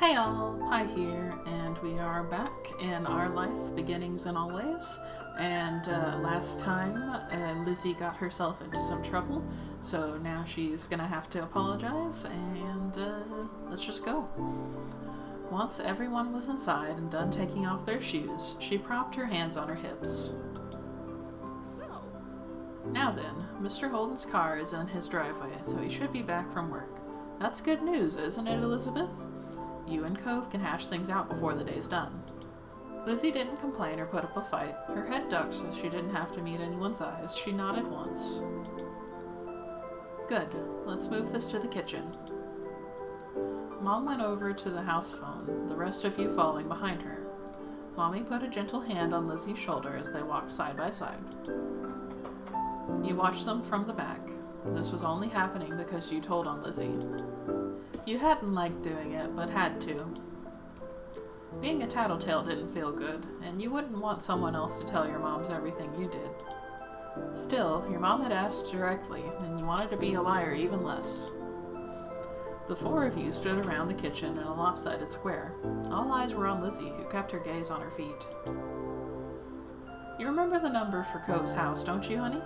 Hey all, Pi here, and we are back in Our Life, Beginnings and Always. And last time, Lizzie got herself into some trouble, so now she's gonna have to apologize, and let's just go. Once everyone was inside and done taking off their shoes, she propped her hands on her hips. So, Now then, Mr. Holden's car is in his driveway, so he should be back from work. That's good news, isn't it, Elizabeth? You and Cove can hash things out before the day's done. Lizzie didn't complain or put up a fight. Her head ducked so she didn't have to meet anyone's eyes. She nodded once. Good. Let's move this to the kitchen. Mom went over to the house phone, the rest of you following behind her. Mommy put a gentle hand on Lizzie's shoulder as they walked side by side. You watched them from the back. This was only happening because you told on Lizzie. You hadn't liked doing it, but had to. Being a tattletale didn't feel good, and you wouldn't want someone else to tell your moms everything you did. Still, your mom had asked directly, and you wanted to be a liar even less. The four of you stood around the kitchen in a lopsided square. All eyes were on Lizzie, who kept her gaze on her feet. You remember the number for Cove's house, don't you, honey?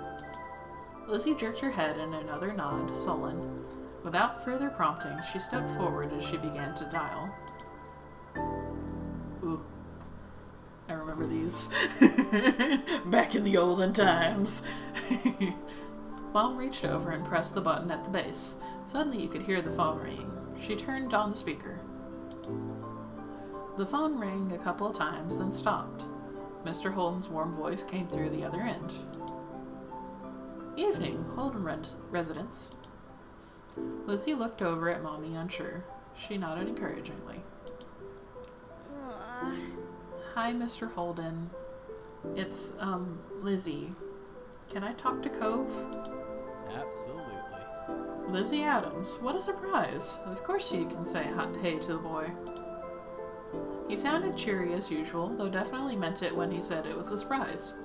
Lizzie jerked her head in another nod, sullen. Without further prompting, she stepped forward as she began to dial. Ooh. I remember these. Back in the olden times. Mom reached over and pressed the button at the base. Suddenly you could hear the phone ringing. She turned on the speaker. The phone rang a couple of times, then stopped. Mr. Holden's warm voice came through the other end. Evening, Holden residence. Lizzie looked over at Mommy, unsure. She nodded encouragingly. Hi, Mr. Holden. It's, Lizzie. Can I talk to Cove? absolutely. Lizzie Adams. What a surprise. Of course you can say hey to the boy. He sounded cheery as usual, though definitely meant it when he said it was a surprise.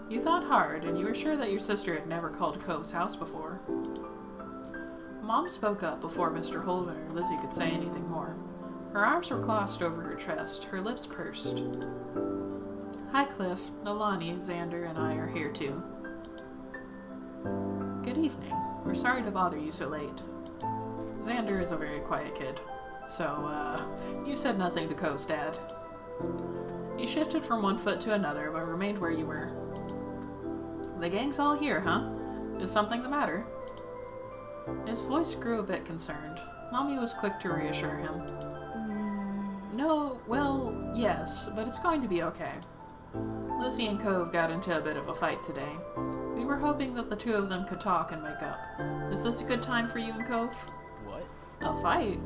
You thought hard, and you were sure that your sister had never called Cove's house before. Mom spoke up before Mr. Holden or Lizzie could say anything more. Her arms were crossed over her chest, her lips pursed. Hi, Cliff. Nolani, Xander, and I are here too. Good evening. We're sorry to bother you so late. Xander is a very quiet kid, so, you said nothing to Cove's dad. You shifted from one foot to another, but remained where you were. The gang's all here, huh? Is something the matter? His voice grew a bit concerned. Mommy was quick to reassure him. No, well, yes, but it's going to be okay. Lizzie and Cove got into a bit of a fight today. We were hoping that the two of them could talk and make up. Is this a good time for you and Cove? What? A fight?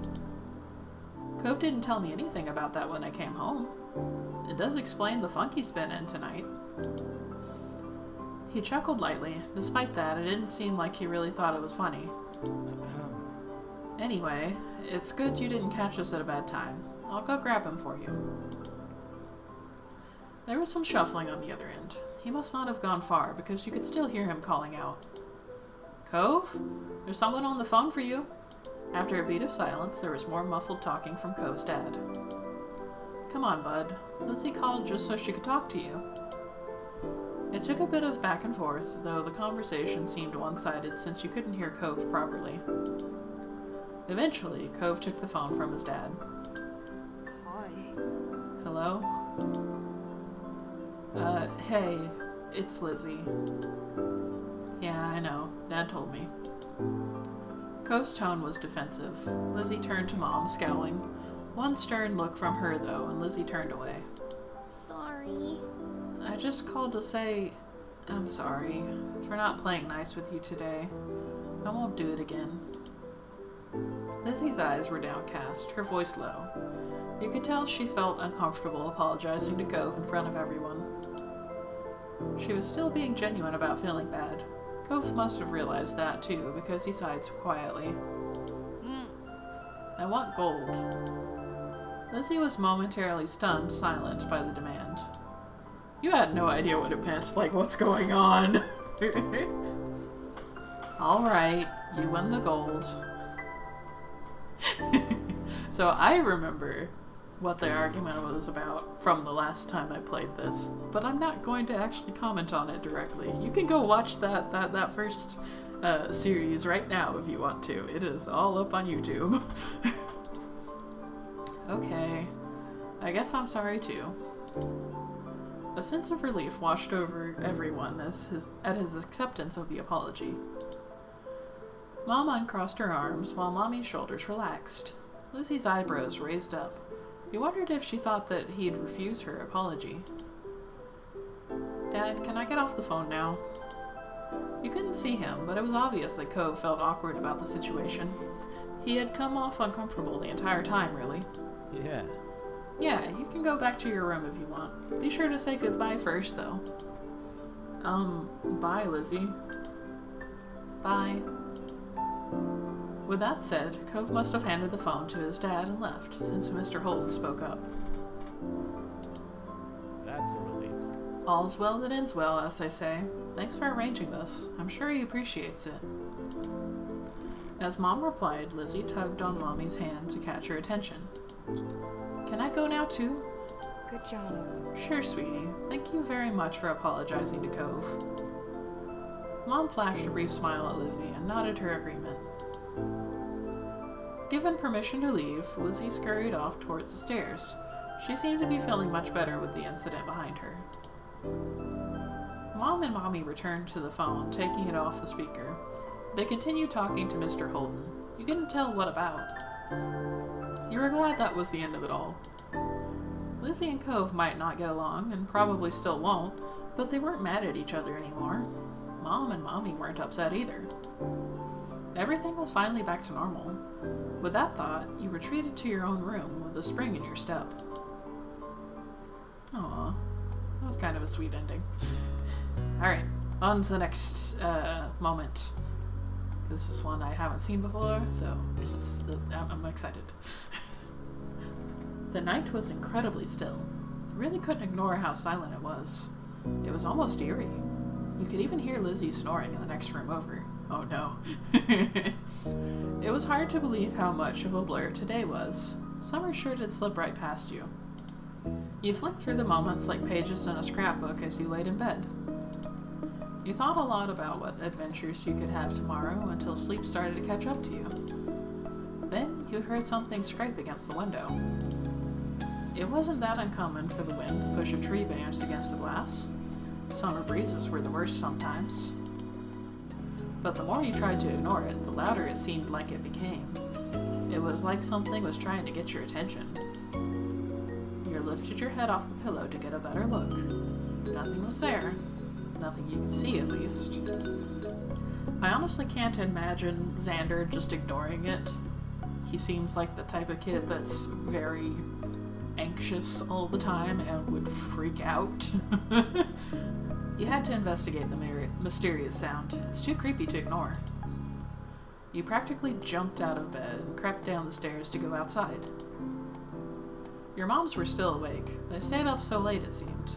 Cove didn't tell me anything about that when I came home. It does explain the funk he's been in tonight. He chuckled lightly. Despite that, it didn't seem like he really thought it was funny. Anyway, it's good you didn't catch us at a bad time. I'll go grab him for you. There was some shuffling on the other end. He must not have gone far, because you could still hear him calling out. Cove? There's someone on the phone for you. After a beat of silence, there was more muffled talking from Cove's dad. Come on, bud. Lizzie called just so she could talk to you. It took a bit of back and forth, though the conversation seemed one-sided since you couldn't hear Cove properly. Eventually, Cove took the phone from his dad. Hi. Hello? Hey, it's Lizzie. Yeah, I know. Dad told me. Cove's tone was defensive. Lizzie turned to Mom, scowling. One stern look from her, though, and Lizzie turned away. Sorry. I just called to say I'm sorry for not playing nice with you today. I won't do it again. Lizzie's eyes were downcast, her voice low. You could tell she felt uncomfortable apologizing to Cove in front of everyone. She was still being genuine about feeling bad. Cove must have realized that too, because he sighed so quietly. I want gold. Lizzie was momentarily stunned, silent by the demand. You had no idea what it meant, like, what's going on? Alright, you win the gold. So I remember what the argument was about from the last time I played this, but I'm not going to actually comment on it directly. You can go watch that first series right now if you want to. It is all up on YouTube. Okay, I guess I'm sorry too. A sense of relief washed over everyone at his acceptance of the apology. Mom uncrossed her arms while Mommy's shoulders relaxed. Lucy's eyebrows raised up. He wondered if she thought that he'd refuse her apology. Dad, can I get off the phone now? You couldn't see him, but it was obvious that Cove felt awkward about the situation. He had come off uncomfortable the entire time, really. Yeah. Yeah, you can go back to your room if you want. Be sure to say goodbye first, though. Bye, Lizzie. Bye. With that said, Cove must have handed the phone to his dad and left, since Mr. Holden spoke up. That's a relief. All's well that ends well, as they say. Thanks for arranging this. I'm sure he appreciates it. As Mom replied, Lizzie tugged on Mommy's hand to catch her attention. Can I go now, too? Good job. Sure, sweetie. Thank you very much for apologizing to Cove. Mom flashed a brief smile at Lizzie and nodded her agreement. Given permission to leave, Lizzie scurried off towards the stairs. She seemed to be feeling much better with the incident behind her. Mom and Mommy returned to the phone, taking it off the speaker. They continued talking to Mr. Holden. You couldn't tell what about. You were glad that was the end of it all. Lizzie and Cove might not get along, and probably still won't, but they weren't mad at each other anymore. Mom and Mommy weren't upset either. Everything was finally back to normal. With that thought, you retreated to your own room with a spring in your step. Aww, that was kind of a sweet ending. Alright, on to the next moment. This is one I haven't seen before, so I'm excited. The night was incredibly still. You really couldn't ignore how silent it was. It was almost eerie. You could even hear Lizzie snoring in the next room over. Oh no. It was hard to believe how much of a blur today was. Summer sure did slip right past you. You flicked through the moments like pages in a scrapbook as you laid in bed. You thought a lot about what adventures you could have tomorrow until sleep started to catch up to you. Then you heard something scrape against the window. It wasn't that uncommon for the wind to push a tree branch against the glass. Summer breezes were the worst sometimes. But the more you tried to ignore it, the louder it seemed like it became. It was like something was trying to get your attention. You lifted your head off the pillow to get a better look. Nothing was there. Nothing you could see, at least. I honestly can't imagine Xander just ignoring it. He seems like the type of kid that's very anxious all the time and would freak out. You had to investigate the mysterious sound. It's too creepy to ignore. You practically jumped out of bed and crept down the stairs to go outside. Your moms were still awake. They stayed up so late, it seemed.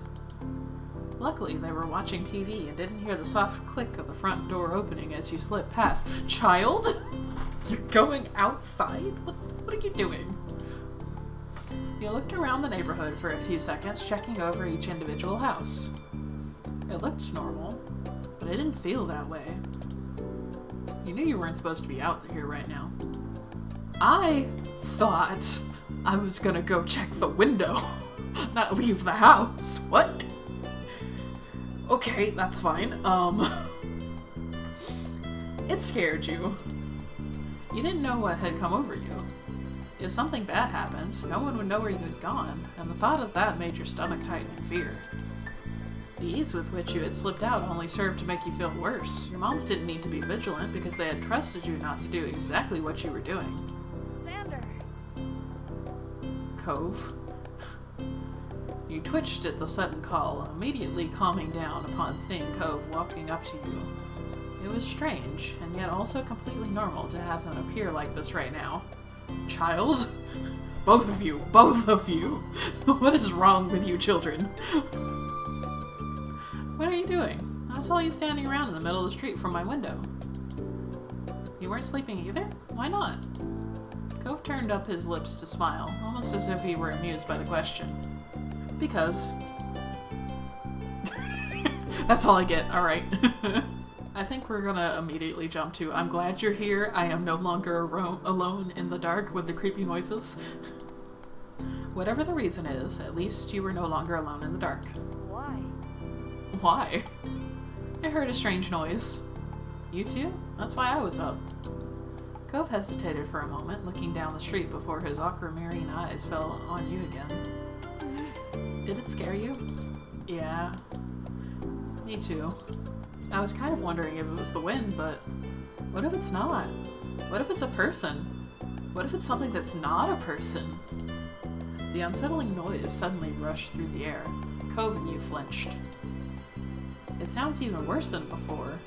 Luckily, they were watching TV and didn't hear the soft click of the front door opening as you slipped past. Child? You're going outside? What are you doing? You looked around the neighborhood for a few seconds, checking over each individual house. It looked normal, but it didn't feel that way. You knew you weren't supposed to be out here right now. I thought I was gonna go check the window, not leave the house. What? Okay, that's fine. It scared you. You didn't know what had come over you. If something bad happened, no one would know where you had gone, and the thought of that made your stomach tighten in fear. The ease with which you had slipped out only served to make you feel worse. Your moms didn't need to be vigilant because they had trusted you not to do exactly what you were doing. Xander! Cove. You twitched at the sudden call, immediately calming down upon seeing Cove walking up to you. It was strange, and yet also completely normal to have him appear like this right now. Child? Both of you! Both of you! What is wrong with you children? What are you doing? I saw you standing around in the middle of the street from my window. You weren't sleeping either? Why not? Cove turned up his lips to smile, almost as if he were amused by the question. Because. That's all I get, alright. I think we're gonna immediately jump to, I'm glad you're here, I am no longer alone in the dark with the creepy noises. Whatever the reason is, at least you were no longer alone in the dark. Why? Why? I heard a strange noise. You too? That's why I was up. Cove hesitated for a moment, looking down the street before his aquamarine eyes fell on you again. Did it scare you? Yeah. Me too. I was kind of wondering if it was the wind, but what if it's not? What if it's a person? What if it's something that's not a person? The unsettling noise suddenly rushed through the air. Cove and you flinched. It sounds even worse than before.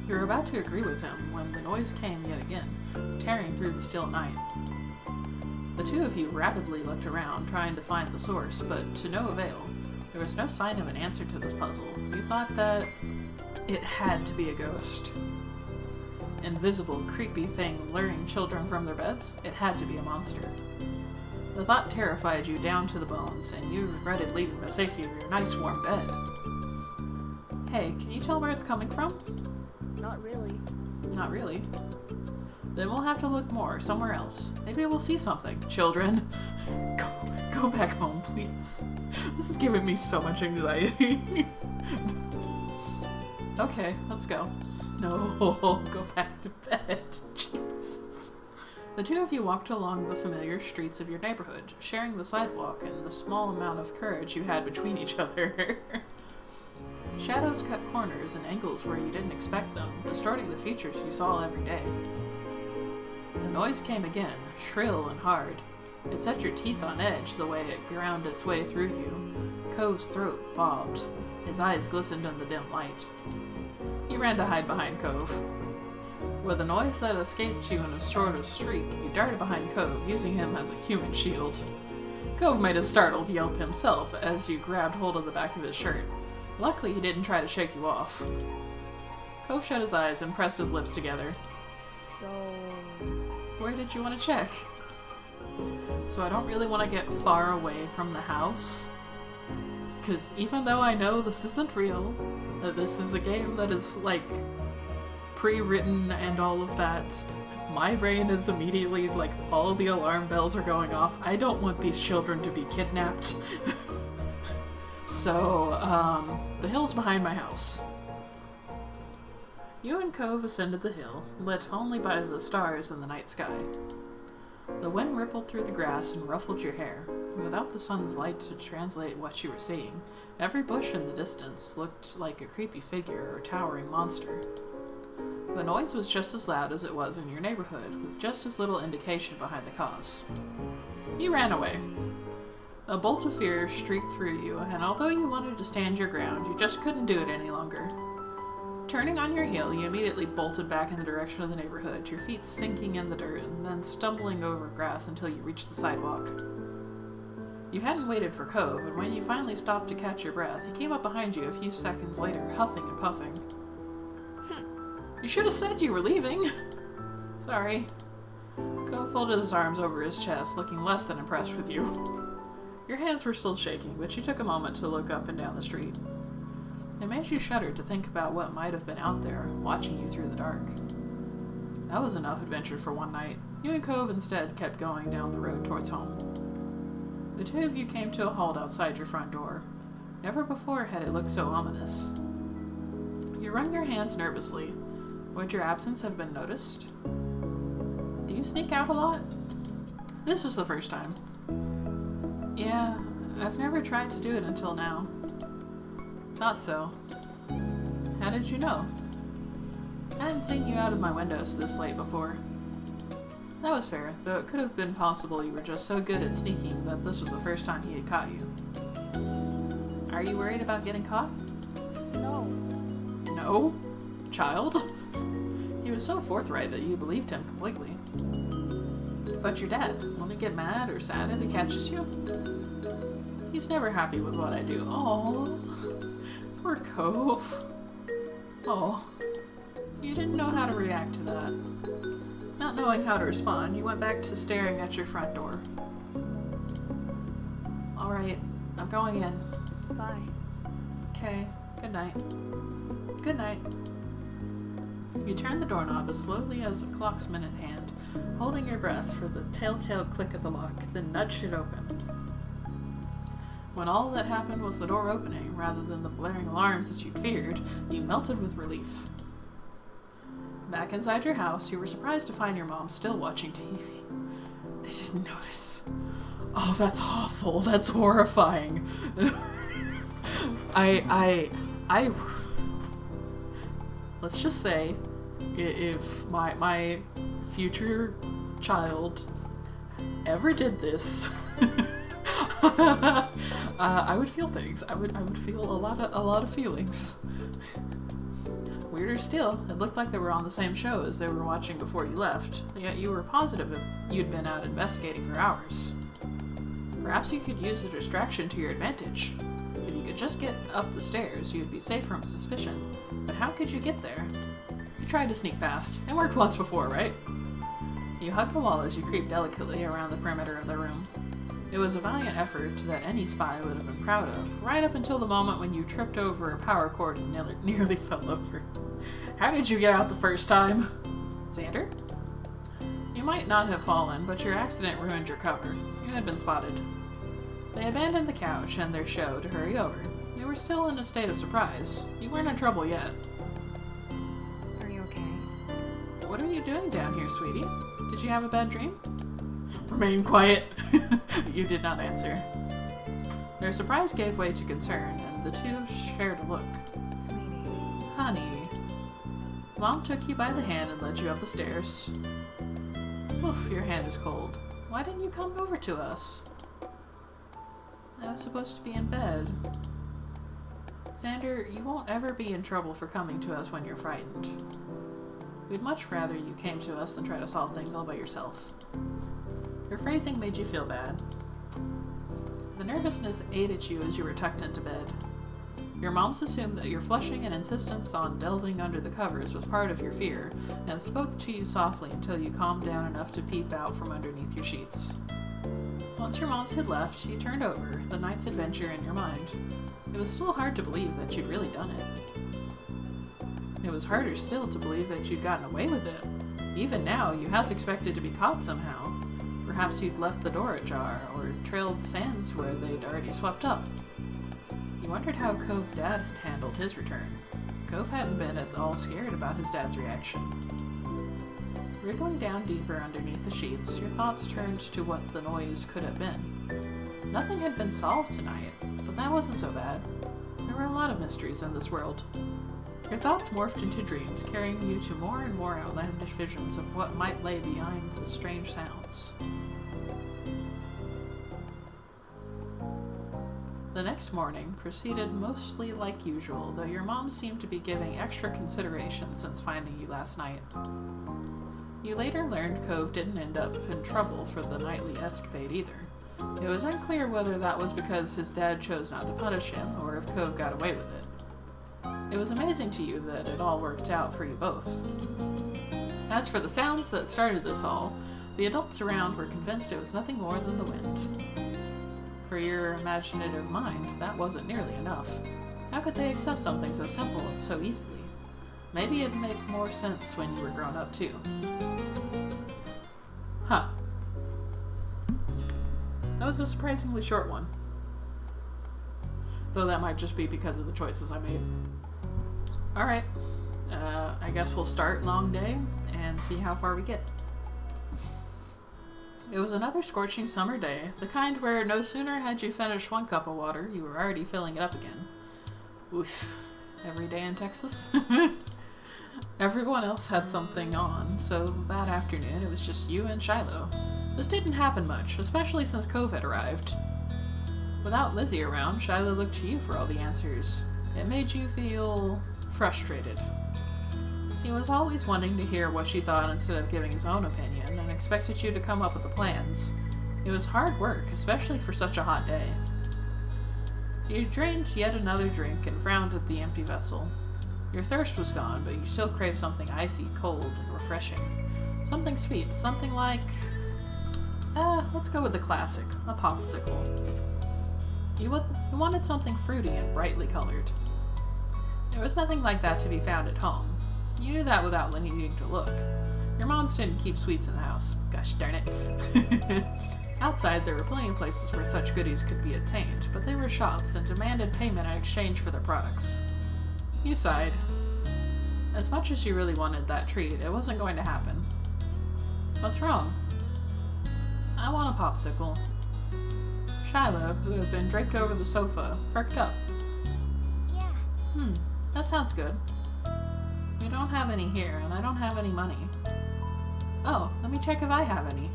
You were about to agree with him when the noise came yet again, tearing through the still night. The two of you rapidly looked around, trying to find the source, but to no avail. There was no sign of an answer to this puzzle. You thought that it had to be a ghost. Invisible, creepy thing luring children from their beds? It had to be a monster. The thought terrified you down to the bones, and you regretted leaving the safety of your nice warm bed. Hey, can you tell where it's coming from? Not really. Not really. Then we'll have to look more, somewhere else. Maybe we'll see something. Children, go back home, please. This is giving me so much anxiety. Okay, let's go. No, go back to bed. Jesus. The two of you walked along the familiar streets of your neighborhood, sharing the sidewalk and the small amount of courage you had between each other. Shadows cut corners and angles where you didn't expect them, distorting the features you saw every day. The noise came again, shrill and hard. It set your teeth on edge the way it ground its way through you. Cove's throat bobbed. His eyes glistened in the dim light. You ran to hide behind Cove. With a noise that escaped you in a sort of shriek, you darted behind Cove, using him as a human shield. Cove made a startled yelp himself as you grabbed hold of the back of his shirt. Luckily, he didn't try to shake you off. Cove shut his eyes and pressed his lips together. So... Where did you want to check? So I don't really want to get far away from the house. Because even though I know this isn't real, that this is a game that is, like, pre-written and all of that, my brain is immediately, like, all the alarm bells are going off. I don't want these children to be kidnapped. So, the hill's behind my house. You and Cove ascended the hill, lit only by the stars in the night sky. The wind rippled through the grass and ruffled your hair. Without the sun's light to translate what you were seeing, every bush in the distance looked like a creepy figure or towering monster. The noise was just as loud as it was in your neighborhood, with just as little indication behind the cause. You ran away. A bolt of fear streaked through you, and although you wanted to stand your ground, you just couldn't do it any longer. Turning on your heel, you immediately bolted back in the direction of the neighborhood, your feet sinking in the dirt and then stumbling over grass until you reached the sidewalk. You hadn't waited for Cove, and when you finally stopped to catch your breath, he came up behind you a few seconds later, huffing and puffing. You should have said you were leaving. Sorry. Cove folded his arms over his chest, looking less than impressed with you. Your hands were still shaking, but you took a moment to look up and down the street. It made you shudder to think about what might have been out there, watching you through the dark. That was enough adventure for one night. You and Cove instead kept going down the road towards home. The two of you came to a halt outside your front door. Never before had it looked so ominous. You wrung your hands nervously. Would your absence have been noticed? Do you sneak out a lot? This is the first time. Yeah, I've never tried to do it until now. Thought so. How did you know? I hadn't seen you out of my windows this late before. That was fair, though it could have been possible you were just so good at sneaking that this was the first time he had caught you. Are you worried about getting caught? No. No? Child? He was so forthright that you believed him completely. But your dad, won't he get mad or sad if he catches you? He's never happy with what I do. Oh, poor Cove. Oh, you didn't know how to react to that. Not knowing how to respond, you went back to staring at your front door. Alright, I'm going in. Bye. Okay, good night. Good night. You turn the doorknob as slowly as a clocksman in hand, holding your breath for the telltale click of the lock, then nudge it open. When all that happened was the door opening, rather than the blaring alarms that you'd feared, you melted with relief. Back inside your house, you were surprised to find your mom still watching TV. They didn't notice. Oh, that's awful. That's horrifying. I let's just say, if my future child ever did this, I would feel things. I would feel a lot of feelings. Weirder still, it looked like they were on the same show as they were watching before you left, yet you were positive you'd been out investigating for hours. Perhaps you could use the distraction to your advantage. If you could just get up the stairs, you'd be safe from suspicion. But how could you get there? You tried to sneak past. It worked once before, right? You hug the wall as you creep delicately around the perimeter of the room. It was a valiant effort that any spy would have been proud of, right up until the moment when you tripped over a power cord and nearly fell over. How did you get out the first time? Xander? You might not have fallen, but your accident ruined your cover. You had been spotted. They abandoned the couch and their show to hurry over. You were still in a state of surprise. You weren't in trouble yet. Are you okay? What are you doing down here, sweetie? Did you have a bad dream? Remain quiet. You did not answer. Their surprise gave way to concern, and the two shared a look. Sweetie. Honey. Mom took you by the hand and led you up the stairs. Oof, your hand is cold. Why didn't you come over to us? I was supposed to be in bed. Xander, you won't ever be in trouble for coming to us when you're frightened. We'd much rather you came to us than try to solve things all by yourself. Your phrasing made you feel bad. The nervousness ate at you as you were tucked into bed. Your moms assumed that your flushing and insistence on delving under the covers was part of your fear, and spoke to you softly until you calmed down enough to peep out from underneath your sheets. Once your moms had left, you turned over, the night's adventure in your mind. It was still hard to believe that you'd really done it. It was harder still to believe that you'd gotten away with it. Even now, you half expected to be caught somehow. Perhaps you'd left the door ajar, or trailed sands where they'd already swept up. You wondered how Cove's dad had handled his return. Cove hadn't been at all scared about his dad's reaction. Wriggling down deeper underneath the sheets, your thoughts turned to what the noise could have been. Nothing had been solved tonight, but that wasn't so bad. There were a lot of mysteries in this world. Your thoughts morphed into dreams, carrying you to more and more outlandish visions of what might lay behind the strange sounds. The next morning proceeded mostly like usual, though your mom seemed to be giving extra consideration since finding you last night. You later learned Cove didn't end up in trouble for the nightly escapade either. It was unclear whether that was because his dad chose not to punish him, or if Cove got away with it. It was amazing to you that it all worked out for you both. As for the sounds that started this all, the adults around were convinced it was nothing more than the wind. For your imaginative mind, that wasn't nearly enough. How could they accept something so simple so easily? Maybe it'd make more sense when you were grown up too. Huh. That was a surprisingly short one. Though that might just be because of the choices I made. Alright. I guess we'll start long day and see how far we get. It was another scorching summer day, the kind where no sooner had you finished one cup of water, you were already filling it up again. Oof. Every day in Texas? Everyone else had something on, so that afternoon it was just you and Shiloh. This didn't happen much, especially since Cove had arrived. Without Lizzie around, Shiloh looked to you for all the answers. It made you feel frustrated. He was always wanting to hear what she thought instead of giving his own opinion, and expected you to come up with the plans. It was hard work, especially for such a hot day. You drained yet another drink and frowned at the empty vessel. Your thirst was gone, but you still craved something icy, cold, and refreshing. Something sweet. Something like... let's go with the classic. A popsicle. You wanted something fruity and brightly colored. There was nothing like that to be found at home. You knew that without needing to look. Your moms didn't keep sweets in the house. Gosh darn it. Outside, there were plenty of places where such goodies could be obtained, but they were shops and demanded payment in exchange for their products. You sighed. As much as you really wanted that treat, it wasn't going to happen. What's wrong? I want a popsicle. Shiloh, who had been draped over the sofa, perked up. Yeah. That sounds good. We don't have any here, and I don't have any money. Oh, let me check if I have any.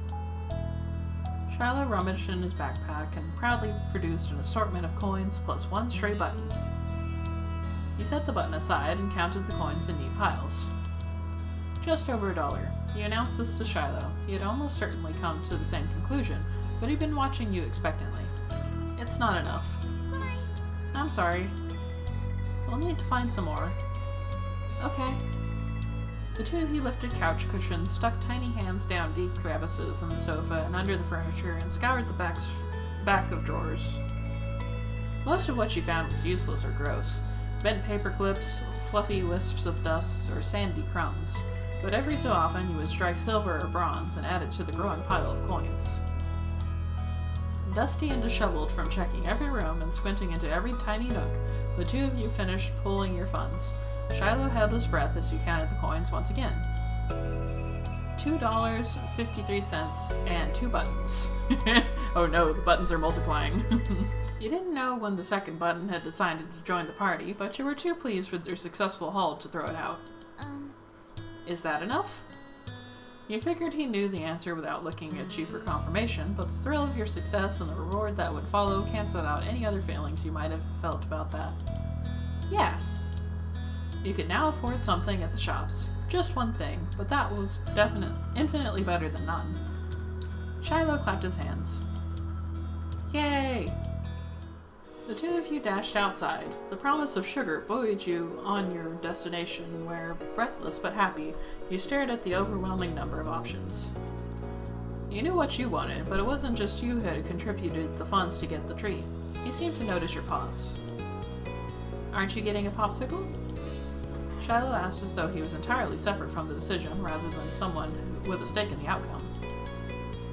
Shiloh rummaged in his backpack and proudly produced an assortment of coins plus one stray button. He set the button aside and counted the coins in neat piles. Just over $1. He announced this to Shiloh. He had almost certainly come to the same conclusion, but he'd been watching you expectantly. It's not enough. Sorry. I'm sorry. We'll need to find some more. Okay. The two of you lifted couch cushions, stuck tiny hands down deep crevices in the sofa and under the furniture, and scoured the back of drawers. Most of what you found was useless or gross. Bent paper clips, fluffy wisps of dust, or sandy crumbs. But every so often you would strike silver or bronze and add it to the growing pile of coins. Dusty and disheveled from checking every room and squinting into every tiny nook, the two of you finished pulling your funds. Shiloh held his breath as you counted the coins once again. $2.53 and 2 buttons. Oh no, the buttons are multiplying. You didn't know when the second button had decided to join the party, but you were too pleased with your successful haul to throw it out. Is that enough? You figured he knew the answer without looking at you for confirmation, but the thrill of your success and the reward that would follow canceled out any other feelings you might have felt about that. Yeah. You could now afford something at the shops. Just one thing, but that was infinitely better than none. Shiloh clapped his hands. Yay! The two of you dashed outside. The promise of sugar buoyed you on your destination where, breathless but happy, you stared at the overwhelming number of options. You knew what you wanted, but it wasn't just you who had contributed the funds to get the treat. He seemed to notice your pause. Aren't you getting a popsicle? Shiloh asked as though he was entirely separate from the decision rather than someone with a stake in the outcome.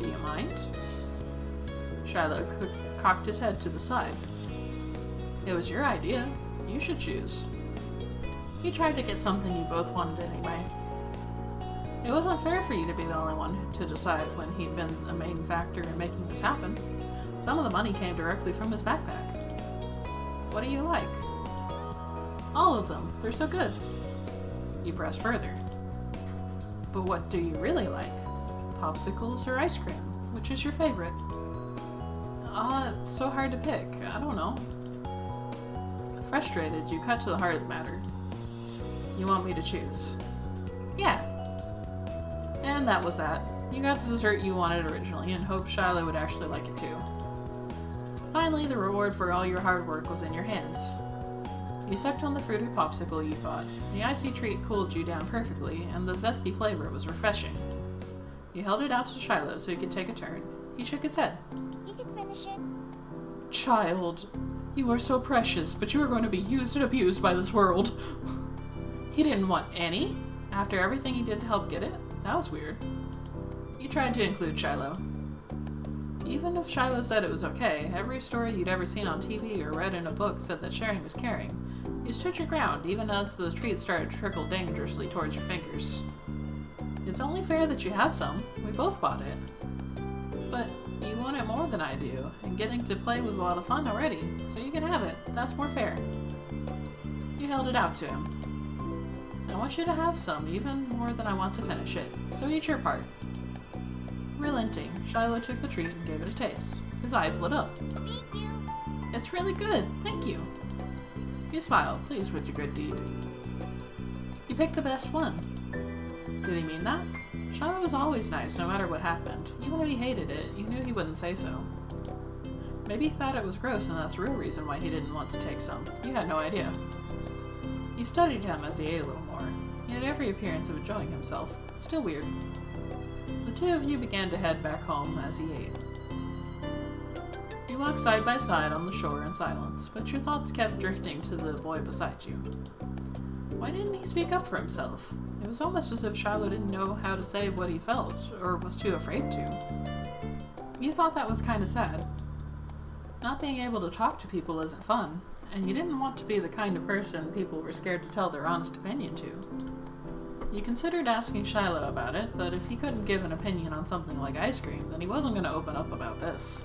Do you mind? Shiloh cocked his head to the side. It was your idea. You should choose. You tried to get something you both wanted anyway. It wasn't fair for you to be the only one to decide when he'd been a main factor in making this happen. Some of the money came directly from his backpack. What do you like? All of them. They're so good. You pressed further. But what do you really like? Popsicles or ice cream? Which is your favorite? It's so hard to pick. I don't know. Frustrated, you cut to the heart of the matter. You want me to choose? Yeah. And that was that. You got the dessert you wanted originally and hoped Shiloh would actually like it too. Finally, the reward for all your hard work was in your hands. You sucked on the fruity popsicle you thought. The icy treat cooled you down perfectly, and the zesty flavor was refreshing. You held it out to Shiloh so he could take a turn. He shook his head. You can finish it. Child, you are so precious, but you are going to be used and abused by this world. He didn't want any? After everything he did to help get it? That was weird. You tried to include Shiloh. Even if Shiloh said it was okay, every story you'd ever seen on TV or read in a book said that sharing was caring. You stood your ground, even as the treat started to trickle dangerously towards your fingers. It's only fair that you have some. We both bought it. But you want it more than I do, and getting to play was a lot of fun already, so you can have it. That's more fair. You held it out to him. I want you to have some, even more than I want to finish it, so eat your part. Relenting, Shiloh took the treat and gave it a taste. His eyes lit up. Thank you. It's really good, thank you. You smiled, pleased with your good deed. You picked the best one. Did he mean that? Shiloh was always nice, no matter what happened. Even if he hated it, you knew he wouldn't say so. Maybe he thought it was gross, and that's the real reason why he didn't want to take some. You had no idea. You studied him as he ate a little more. He had every appearance of enjoying himself. Still weird. The two of you began to head back home as he ate. You walked side by side on the shore in silence, but your thoughts kept drifting to the boy beside you. Why didn't he speak up for himself? It was almost as if Shiloh didn't know how to say what he felt, or was too afraid to. You thought that was kind of sad. Not being able to talk to people isn't fun, and you didn't want to be the kind of person people were scared to tell their honest opinion to. You considered asking Shiloh about it, but if he couldn't give an opinion on something like ice cream, then he wasn't going to open up about this.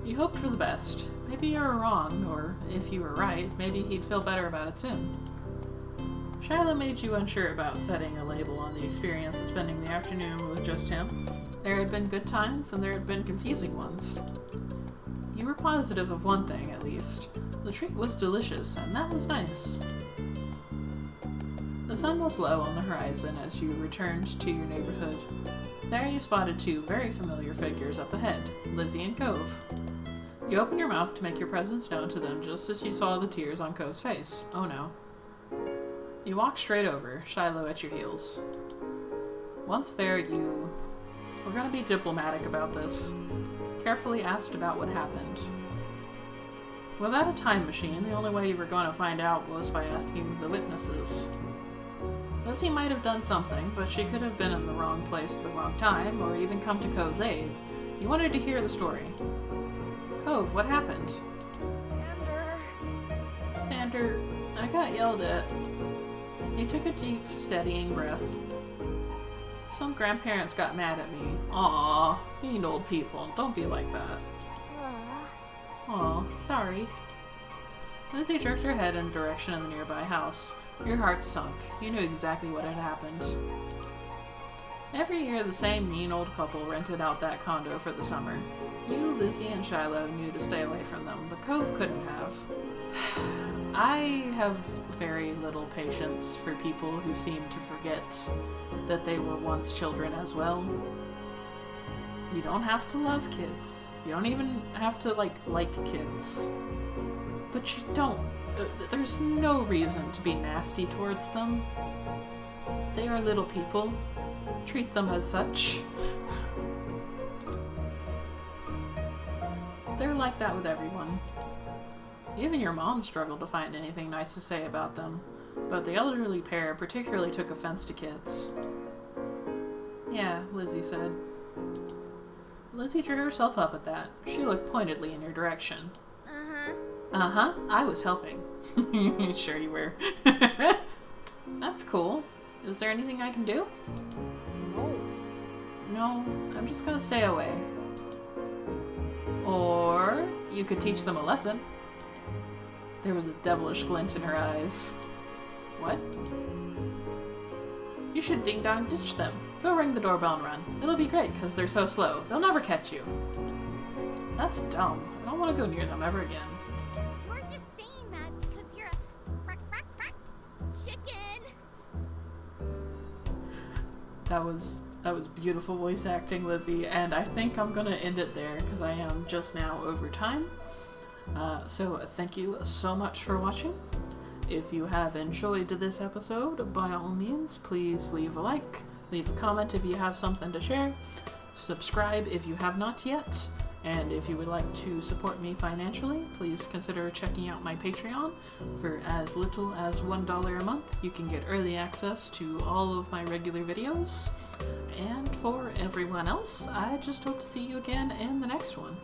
You hoped for the best. Maybe you were wrong, or if you were right, maybe he'd feel better about it soon. Shiloh made you unsure about setting a label on the experience of spending the afternoon with just him. There had been good times, and there had been confusing ones. You were positive of one thing, at least. The treat was delicious, and that was nice. The sun was low on the horizon as you returned to your neighborhood. There you spotted two very familiar figures up ahead, Lizzie and Cove. You opened your mouth to make your presence known to them just as you saw the tears on Cove's face. Oh no. You walked straight over, Shiloh at your heels. Once there, you were going to be diplomatic about this. Carefully asked about what happened. Without a time machine, the only way you were going to find out was by asking the witnesses. Lizzie might have done something, but she could have been in the wrong place at the wrong time, or even come to Cove's aid. You wanted to hear the story. Cove, what happened? Sander, I got yelled at. He took a deep, steadying breath. Some grandparents got mad at me. Aw, mean old people. Don't be like that. Aw, sorry. Lizzie jerked her head in the direction of the nearby house. Your heart sunk. You knew exactly what had happened. Every year, the same mean old couple rented out that condo for the summer. You, Lizzie, and Shiloh knew to stay away from them, but Cove couldn't have. I have very little patience for people who seem to forget that they were once children as well. You don't have to love kids. You don't even have to like kids. But you don't. There's no reason to be nasty towards them. They are little people. Treat them as such. They're like that with everyone. Even your mom struggled to find anything nice to say about them, but the elderly pair particularly took offense to kids. Yeah, Lizzie said. Lizzie drew herself up at that. She looked pointedly in your direction. Uh-huh. Uh-huh, I was helping. Sure you were. That's cool. Is there anything I can do? No, I'm just gonna stay away. Or you could teach them a lesson. There was a devilish glint in her eyes. What? You should ding-dong ditch them. Go ring the doorbell and run. It'll be great, because they're so slow. They'll never catch you. That's dumb. I don't want to go near them ever again. You're just saying that because you're a chicken. That was beautiful voice acting, Lizzie, and I think I'm gonna end it there because I am just now over time. So thank you so much for watching. If you have enjoyed this episode, by all means, please leave a like, leave a comment if you have something to share, subscribe if you have not yet, and if you would like to support me financially, please consider checking out my Patreon. For as little as $1 a month, you can get early access to all of my regular videos. And for everyone else, I just hope to see you again in the next one.